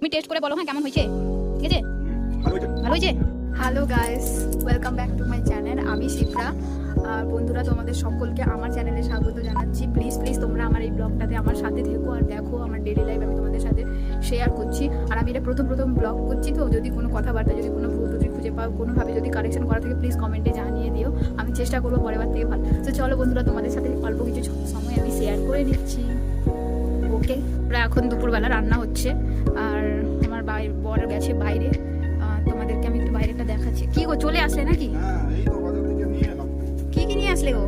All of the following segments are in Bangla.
তুমি টেস্ট করে বলো হ্যাঁ কেমন হয়েছে, ঠিক আছে? ভালো হয়েছে। Hello guys, welcome back to my channel. আমি শিপ্রা। আর বন্ধুরা, তোমাদের সকলকে আমার চ্যানেলে স্বাগত জানাচ্ছি। প্লিজ তোমরা আমার এই ব্লগটাতে আমার সাথে থেকো আর দেখো আমার ডেলি লাইফ আমি তোমাদের সাথে শেয়ার করছি। আর আমি এটা প্রথম ব্লগ করছি, তো যদি কোনো কথাবার্তা যদি কোনো ভুল ত্রুটি খুঁজে পাও, কোনোভাবে যদি কারেকশন করা থাকে প্লিজ কমেন্টে জানিয়ে দিও। আমি চেষ্টা করবো পরেরবার থেকে ভালো। তো চলো বন্ধুরা, তোমাদের সাথে অল্প কিছু সময় আমি শেয়ার করে নিচ্ছি। ওকে, প্রায় এখন দুপুরবেলা রান্না হচ্ছে আর আমার বর গেছে বাইরে। তোমাদেরকে আমি একটু বাইরেটা দেখাচ্ছি। কি গো, চলে আসলে নাকি? কি কি নিয়ে আসলে গো?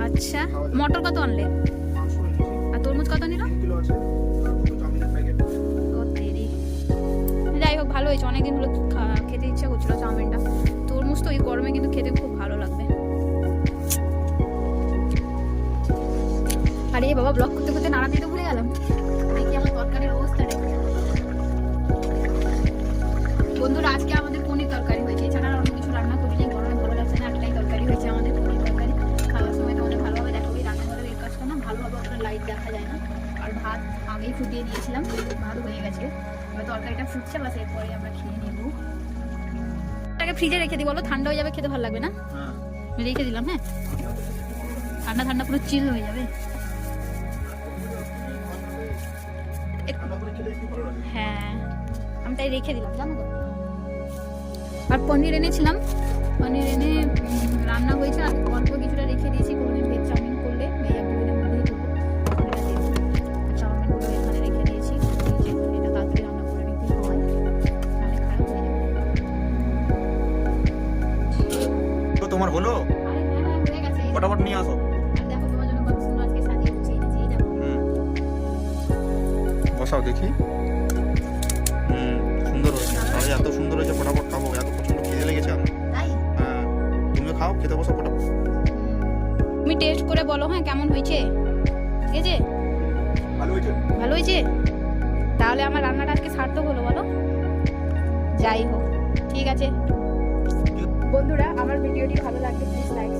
আচ্ছা, মটর কত আনলে আর তরমুজ কত নিল? ও তেরি, যাই হোক ভালো হয়েছে। অনেকদিন হলো খেতে ইচ্ছা করছিল চাউমিনটা। তরমুজ তো এই গরমে কিন্তু খেতে খুব ভালো লাগবে। আরে বাবা, ব্লগ করতে করতে নাড়া দিতে ভুলে গেলাম। দেখি আমার তরকারির অবস্থাটা। বন্ধুরা, আজকে আমাদের পনির তরকারি হয়েছে, এছাড়া অন্য কিছু রান্না করিনি। গরমে ভালো লাগছে না, একটাই তরকারি হয়েছে আমাদের পনির তরকারি। খাওয়ার সময় তোমাদের ভালোভাবে দেখাবো। এই রান্নাঘরের এই কাজটা না ভালোভাবে আপনার লাইট দেখা যায় না। আর ভাত আগেই ফুটিয়ে দিয়েছিলাম, ভাত হয়ে গেছে। এবার তরকারিটা ফুটছে, বাস এরপরে আমরা খেয়ে নেব। এটাকে ফ্রিজে রেখে দিই, বলো ঠান্ডা হয়ে যাবে, খেতে ভালো লাগবে না। রেখে দিলাম, হ্যাঁ ঠান্ডা ঠান্ডা পুরো চিল হয়ে যাবে। হ্যাঁ, আমি তাই রেখে দিলাম, জানো তো। আর পনির এনেছিলাম, পনির এনে রান্না হয়েছে। আর অল্প কিছুটা রেখে দিয়েছি, কোনোদিন ভেজ চাউমিন করলে এই এক দুদিনের মধ্যেই দেবো। চাউমিনগুলো এখানে রেখে দিয়েছি। এটা তাড়াতাড়ি রান্না করে নিতে হয়, নাহলে খারাপ হয়ে যাবে। তোমার হলো? আরে হ্যাঁ হয়ে গেছে। ফটাফট নিয়ে আসো। আর দেখো তোমার জন্য কত সুন্দর আজকে সাজিয়ে গুছিয়ে এনেছি। এই দেখো। বসাও দেখি। সুন্দর হয়েছে, তাহলে এত সুন্দর হয়েছে। ফটাফট খাবো, এত প্রচন্ড খিদে লেগেছে আমার। তাই হ্যাঁ, তুমিও খাও, খেতে বসো ফটাফট। তুমি টেস্ট করে বলো হ্যাঁ কেমন হয়েছে, ঠিক আছে? ভালো হয়েছে। ভালো হয়েছে, তাহলে আমার রান্নাটা আজকে সার্থক হলো, বলো। যাই হোক, ঠিক আছে বন্ধুরা, আমার ভিডিওটি ভালো লাগলে প্লিজ লাইক